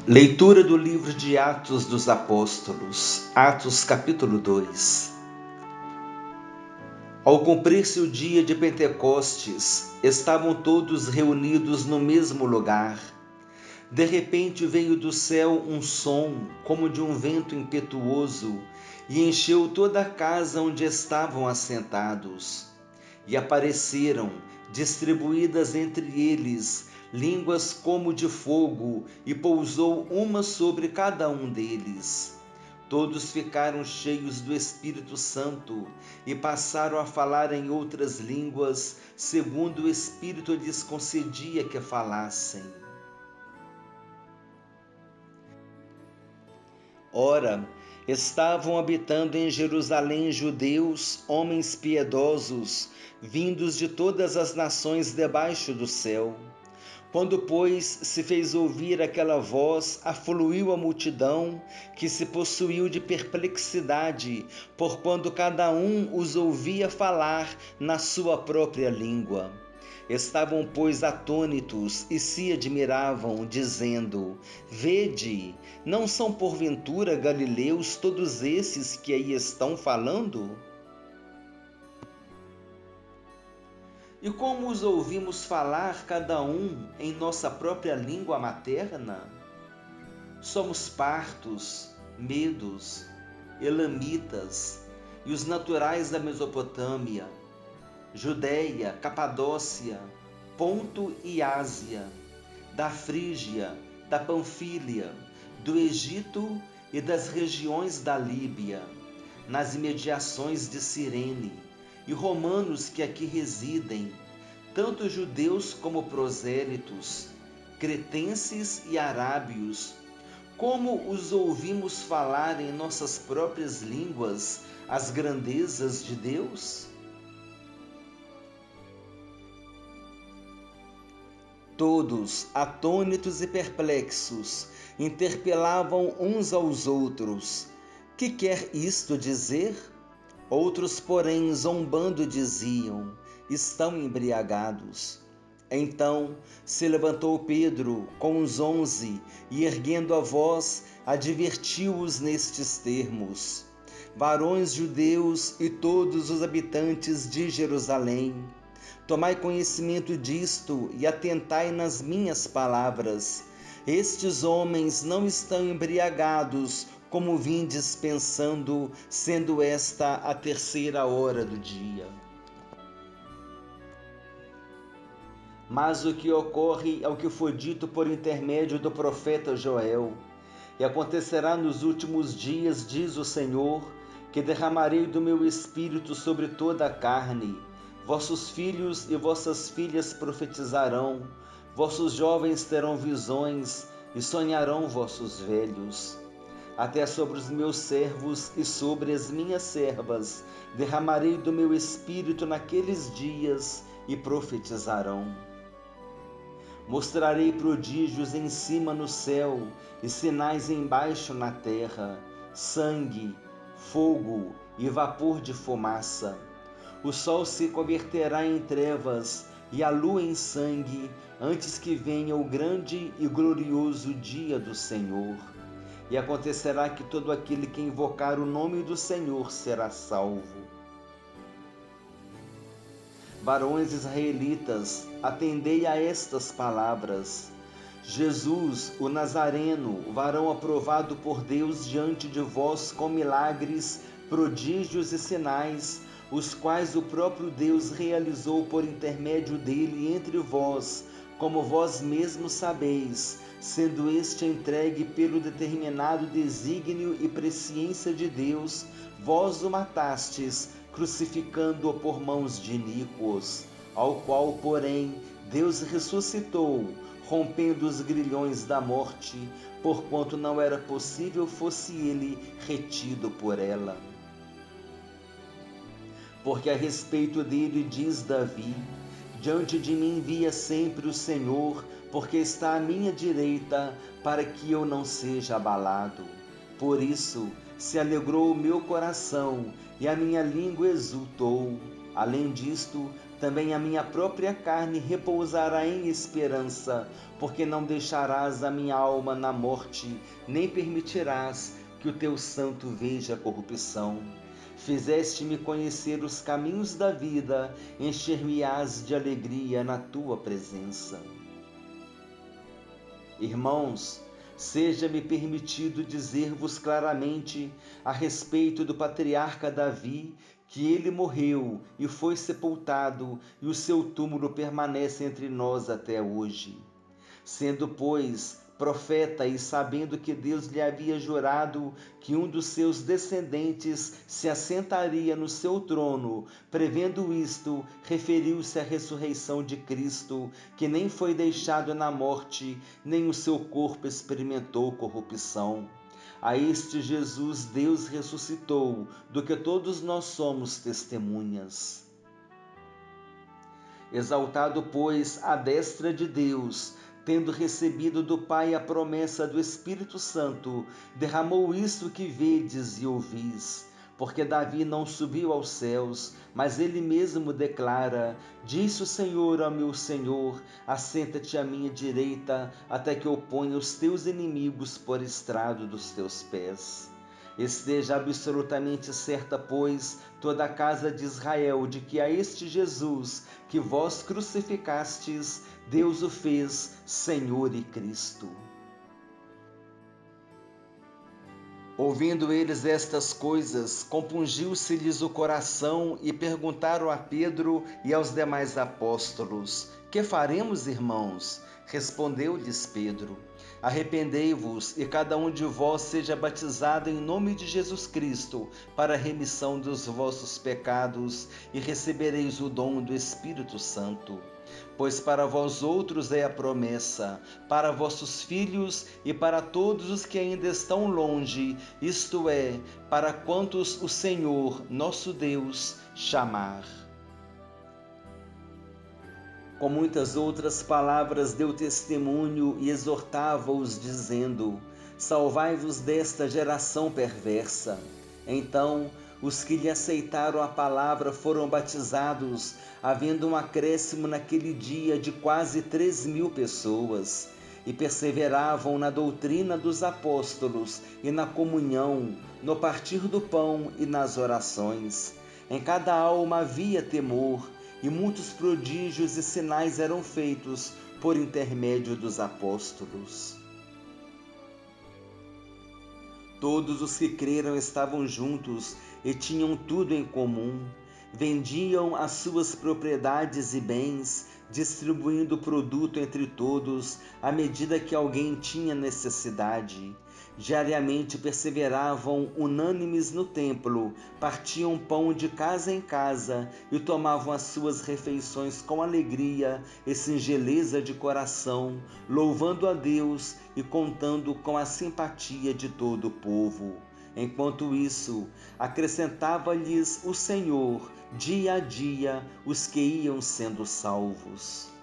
Leitura do livro de Atos dos Apóstolos, Atos capítulo 2. Ao cumprir-se o dia de Pentecostes, estavam todos reunidos no mesmo lugar. De repente veio do céu um som, como de um vento impetuoso, e encheu toda a casa onde estavam assentados. E apareceram, distribuídas entre eles, línguas como de fogo, e pousou uma sobre cada um deles. Todos ficaram cheios do Espírito Santo e passaram a falar em outras línguas, segundo o Espírito lhes concedia que falassem. Ora, estavam habitando em Jerusalém judeus, homens piedosos, vindos de todas as nações debaixo do céu. Quando, pois, se fez ouvir aquela voz, afluiu a multidão, que se possuiu de perplexidade, porquanto cada um os ouvia falar na sua própria língua. Estavam, pois, atônitos e se admiravam, dizendo: Vede, não são porventura galileus todos esses que aí estão falando? E como os ouvimos falar cada um em nossa própria língua materna? Somos partos, medos, elamitas e os naturais da Mesopotâmia, Judéia, Capadócia, Ponto e Ásia, da Frígia, da Panfília, do Egito e das regiões da Líbia, nas imediações de Cirene, e romanos que aqui residem, tanto judeus como prosélitos, cretenses e arábios. Como os ouvimos falar em nossas próprias línguas as grandezas de Deus? Todos, atônitos e perplexos, interpelavam uns aos outros: Que quer isto dizer? Outros, porém, zombando, diziam: Estão embriagados. Então se levantou Pedro com os 11 e, erguendo a voz, advertiu-os nestes termos: Varões judeus e todos os habitantes de Jerusalém, tomai conhecimento disto e atentai nas minhas palavras. Estes homens não estão embriagados, como vindes pensando, sendo esta a 3ª hora do dia. Mas o que ocorre é o que foi dito por intermédio do profeta Joel. E acontecerá nos últimos dias, diz o Senhor, que derramarei do meu espírito sobre toda a carne. Vossos filhos e vossas filhas profetizarão, vossos jovens terão visões e sonharão vossos velhos. Até sobre os meus servos e sobre as minhas servas derramarei do meu espírito naqueles dias e profetizarão. Mostrarei prodígios em cima no céu e sinais embaixo na terra, sangue, fogo e vapor de fumaça. O sol se converterá em trevas e a lua em sangue, antes que venha o grande e glorioso dia do Senhor. E acontecerá que todo aquele que invocar o nome do Senhor será salvo. Varões israelitas, atendei a estas palavras. Jesus, o Nazareno, varão aprovado por Deus diante de vós com milagres, prodígios e sinais, os quais o próprio Deus realizou por intermédio dele entre vós, como vós mesmos sabeis, sendo este entregue pelo determinado desígnio e presciência de Deus, vós o matastes, crucificando-o por mãos de iníquos, ao qual, porém, Deus ressuscitou, rompendo os grilhões da morte, porquanto não era possível fosse ele retido por ela. Porque a respeito dele diz Davi: Diante de mim via sempre o Senhor, porque está à minha direita, para que eu não seja abalado. Por isso se alegrou o meu coração, e a minha língua exultou. Além disto, também a minha própria carne repousará em esperança, porque não deixarás a minha alma na morte, nem permitirás que o teu santo veja a corrupção. Fizeste-me conhecer os caminhos da vida, encher-me-ás de alegria na tua presença. Irmãos, seja-me permitido dizer-vos claramente a respeito do patriarca Davi, que ele morreu e foi sepultado, e o seu túmulo permanece entre nós até hoje. Sendo, pois, profeta e sabendo que Deus lhe havia jurado que um dos seus descendentes se assentaria no seu trono, prevendo isto, referiu-se à ressurreição de Cristo, que nem foi deixado na morte, nem o seu corpo experimentou corrupção. A este Jesus Deus ressuscitou, do que todos nós somos testemunhas. Exaltado, pois, à destra de Deus, tendo recebido do Pai a promessa do Espírito Santo, derramou isto que vedes e ouvis. Porque Davi não subiu aos céus, mas ele mesmo declara: disse o Senhor ao meu Senhor, assenta-te à minha direita, até que eu ponha os teus inimigos por estrado dos teus pés. Esteja absolutamente certa, pois, toda a casa de Israel, de que a este Jesus, que vós crucificastes, Deus o fez Senhor e Cristo. Ouvindo eles estas coisas, compungiu-se-lhes o coração e perguntaram a Pedro e aos demais apóstolos: que faremos, irmãos? Respondeu-lhes Pedro: arrependei-vos e cada um de vós seja batizado em nome de Jesus Cristo para a remissão dos vossos pecados e recebereis o dom do Espírito Santo. Pois para vós outros é a promessa, para vossos filhos e para todos os que ainda estão longe, isto é, para quantos o Senhor, nosso Deus, chamar. Com muitas outras palavras deu testemunho e exortava-os, dizendo: salvai-vos desta geração perversa. Então, os que lhe aceitaram a palavra foram batizados, havendo um acréscimo naquele dia de quase 3.000 pessoas, e perseveravam na doutrina dos apóstolos e na comunhão, no partir do pão e nas orações. Em cada alma havia temor, e muitos prodígios e sinais eram feitos por intermédio dos apóstolos. Todos os que creram estavam juntos e tinham tudo em comum. Vendiam as suas propriedades e bens, distribuindo o produto entre todos, à medida que alguém tinha necessidade. Diariamente perseveravam unânimes no templo, partiam pão de casa em casa e tomavam as suas refeições com alegria e singeleza de coração, louvando a Deus e contando com a simpatia de todo o povo. Enquanto isso, acrescentava-lhes o Senhor, dia a dia, os que iam sendo salvos.